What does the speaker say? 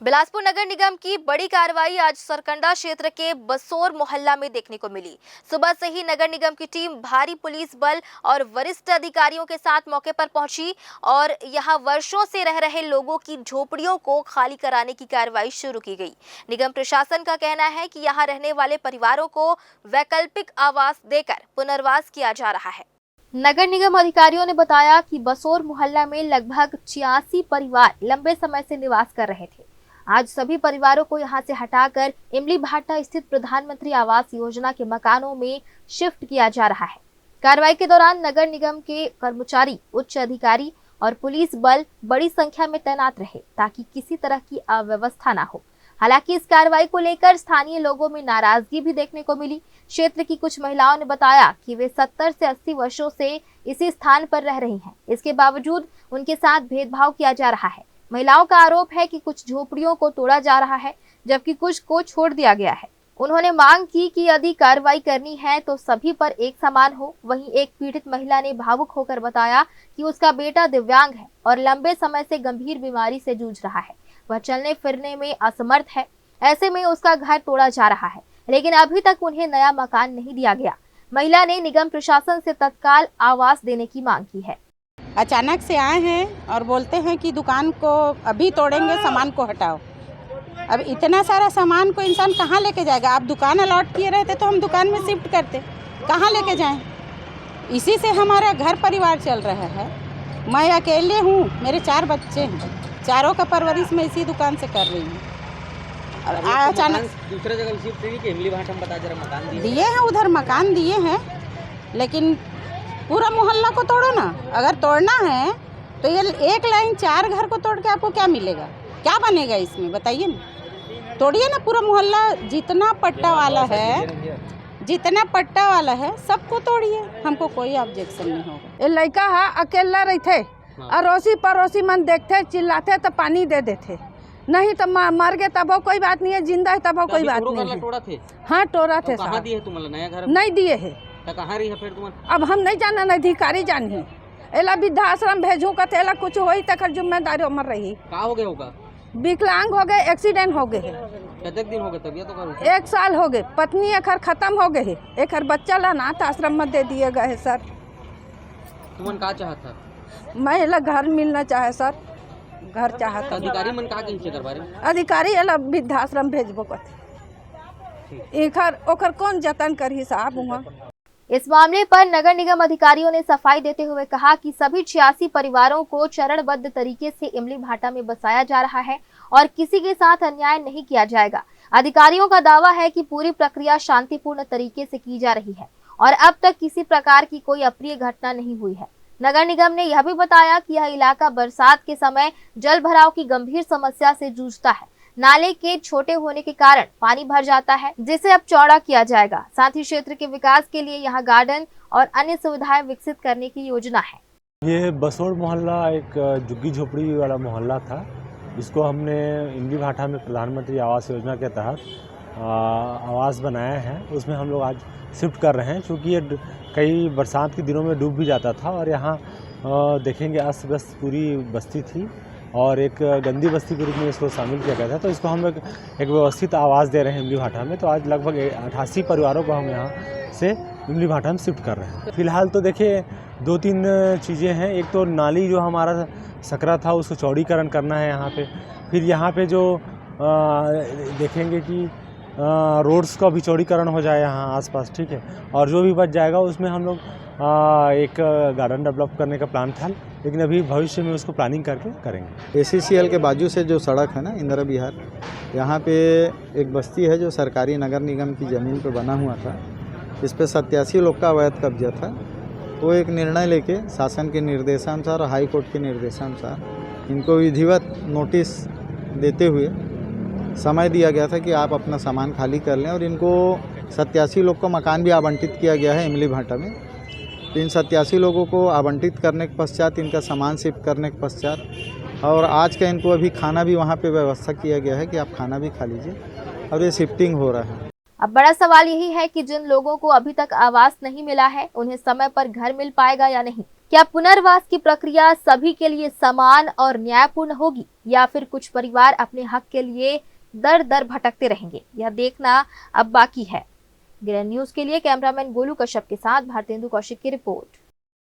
बिलासपुर नगर निगम की बड़ी कार्रवाई आज सरकंडा क्षेत्र के बसोर मोहल्ला में देखने को मिली। सुबह से ही नगर निगम की टीम भारी पुलिस बल और वरिष्ठ अधिकारियों के साथ मौके पर पहुंची और यहां वर्षों से रह रहे लोगों की झोपड़ियों को खाली कराने की कार्रवाई शुरू की गई। निगम प्रशासन का कहना है कि यहां रहने वाले परिवारों को वैकल्पिक आवास देकर पुनर्वास किया जा रहा है। नगर निगम अधिकारियों ने बताया कि बसोर मोहल्ला में लगभग 86 परिवार लंबे समय से निवास कर रहे थे। आज सभी परिवारों को यहां से हटाकर इमली भाटा स्थित प्रधानमंत्री आवास योजना के मकानों में शिफ्ट किया जा रहा है। कार्रवाई के दौरान नगर निगम के कर्मचारी, उच्च अधिकारी और पुलिस बल बड़ी संख्या में तैनात रहे ताकि किसी तरह की अव्यवस्था न हो। हालांकि इस कार्रवाई को लेकर स्थानीय लोगों में नाराजगी भी देखने को मिली। क्षेत्र की कुछ महिलाओं ने बताया कि वे 70 से 80 वर्षों से इसी स्थान पर रह रही हैं। इसके बावजूद उनके साथ भेदभाव किया जा रहा है। महिलाओं का आरोप है कि कुछ झोपड़ियों को तोड़ा जा रहा है जबकि कुछ को छोड़ दिया गया है। उन्होंने मांग की कि यदि कार्रवाई करनी है तो सभी पर एक समान हो। वहीं एक पीड़ित महिला ने भावुक होकर बताया कि उसका बेटा दिव्यांग है और लंबे समय से गंभीर बीमारी से जूझ रहा है। वह चलने फिरने में असमर्थ है। ऐसे में उसका घर तोड़ा जा रहा है, लेकिन अभी तक उन्हें नया मकान नहीं दिया गया। महिला ने निगम प्रशासन से तत्काल आवास देने की मांग की है। अचानक से आए हैं और बोलते हैं कि दुकान को अभी तोड़ेंगे, सामान को हटाओ। अब इतना सारा सामान को इंसान कहाँ लेके जाएगा? आप दुकान अलॉट किए रहते तो हम दुकान में शिफ्ट करते, कहाँ लेके जाएं? इसी से हमारा घर परिवार चल रहा है। मैं अकेले हूँ, मेरे 4 बच्चे हैं, चारों का परवरिश मैं इसी दुकान से कर रही हूँ। और अचानक दूसरे जगह शिफ्ट नहीं कि इमली भाटा में बता जरा मकान दिए हैं, उधर मकान दिए हैं, लेकिन पूरा मोहल्ला को तोड़ो ना। अगर तोड़ना है तो ये एक लाइन 4 घर को तोड़ के आपको क्या मिलेगा? क्या बनेगा इसमें बताइए ना। तोड़िए ना पूरा मोहल्ला, जितना पट्टा वाला है सबको तोड़िए, हमको कोई ऑब्जेक्शन नहीं होगा। ये लड़का है अकेला रहते, अड़ोसी पड़ोसी मन देखते चिल्लाते तो पानी दे देते, नहीं तो मर गए तब कोई बात नहीं है, जिंदा है तब कोई बात नहीं है। हाँ तोड़ा थे। कहाँ दिए तुम्हारा नया घर? नहीं दिए है। कहाँ रही है फिर तुम? अब हम नहीं जाना, न अधिकारी जानी है। एला वृद्धाश्रम भेजू का तेला कुछ होई तक जिम्मेदारी उमर रही। का हो गया होगा? विकलांग हो गए, एक्सीडेंट हो गए है। कितने दिन हो गए तबियत तो करो? 1 साल हो गए। पत्नी एकर खत्म हो गए है, एकर बच्चा ला अनाथ आश्रम में दे दिए गए है। सर तुमन का चाहता? मैं एला घर मिलना चाहे सर, घर चाहता। अधिकारी मन का कहीं कर बारे? अधिकारी एला वृद्धाश्रम भेजबो कथे, एकर ओकर कौन जतन करही साहब वहाँ। इस मामले पर नगर निगम अधिकारियों ने सफाई देते हुए कहा कि सभी 86 परिवारों को चरणबद्ध तरीके से इमली भाटा में बसाया जा रहा है और किसी के साथ अन्याय नहीं किया जाएगा। अधिकारियों का दावा है कि पूरी प्रक्रिया शांतिपूर्ण तरीके से की जा रही है और अब तक किसी प्रकार की कोई अप्रिय घटना नहीं हुई है। नगर निगम ने यह भी बताया कि यह इलाका बरसात के समय जल भराव की गंभीर समस्या से जूझता है। नाले के छोटे होने के कारण पानी भर जाता है, जिसे अब चौड़ा किया जाएगा। साथ ही क्षेत्र के विकास के लिए यहाँ गार्डन और अन्य सुविधाएं विकसित करने की योजना है। ये बसोर मोहल्ला एक झुग्गी झोपड़ी वाला मोहल्ला था, जिसको हमने इमली भाटा में प्रधानमंत्री आवास योजना के तहत आवास बनाया है। उसमें हम लोग आज शिफ्ट कर रहे हैं, क्योंकि ये कई बरसात के दिनों में डूब भी जाता था और यहाँ देखेंगे अस्त व्यस्त पूरी बस्ती थी और एक गंदी बस्ती के रूप में इसको शामिल किया गया था। तो इसको हम एक व्यवस्थित आवास दे रहे हैं इमली भाटा में। तो आज लगभग 88 परिवारों को हम यहाँ से इमली भाटा में शिफ्ट कर रहे हैं। फिलहाल तो देखिए 2-3 चीज़ें हैं। एक तो नाली जो हमारा सकरा था उसको चौड़ीकरण करना है यहाँ पे। फिर यहाँ पे जो देखेंगे कि रोड्स का भी चौड़ीकरण हो जाए यहाँ आसपास, ठीक है। और जो भी बच जाएगा उसमें हम लोग एक गार्डन डेवलप करने का प्लान था, लेकिन अभी भविष्य में उसको प्लानिंग करके करेंगे। ACCL के बाजू से जो सड़क है ना इंदिरा विहार, यहाँ पे एक बस्ती है जो सरकारी नगर निगम की ज़मीन पे बना हुआ था। इस पे 87 लोग का अवैध कब्जा था। तो एक निर्णय लेके शासन के निर्देशानुसार और हाई कोर्ट के निर्देशानुसार इनको विधिवत नोटिस देते हुए समय दिया गया था कि आप अपना सामान खाली कर लें, और इनको 87 लोग को मकान भी आवंटित किया गया है इमली भाटा में। तो इन 87 लोगों को आवंटित करने के पश्चात, इनका सामान शिफ्ट करने के पश्चात, और आज का इनको अभी खाना भी वहाँ पे व्यवस्था किया गया है कि आप खाना भी खा लीजिए, और ये शिफ्टिंग हो रहा है। अब बड़ा सवाल यही है कि जिन लोगों को अभी तक आवास नहीं मिला है, उन्हें समय पर घर मिल पाएगा या नहीं। क्या पुनर्वास की प्रक्रिया सभी के लिए समान और न्यायपूर्ण होगी या फिर कुछ परिवार अपने हक के लिए दर दर भटकते रहेंगे, यह देखना अब बाकी है। ग्रैंड न्यूज के लिए कैमरामैन गोलू कश्यप के साथ भारतेंदु कौशिक की रिपोर्ट।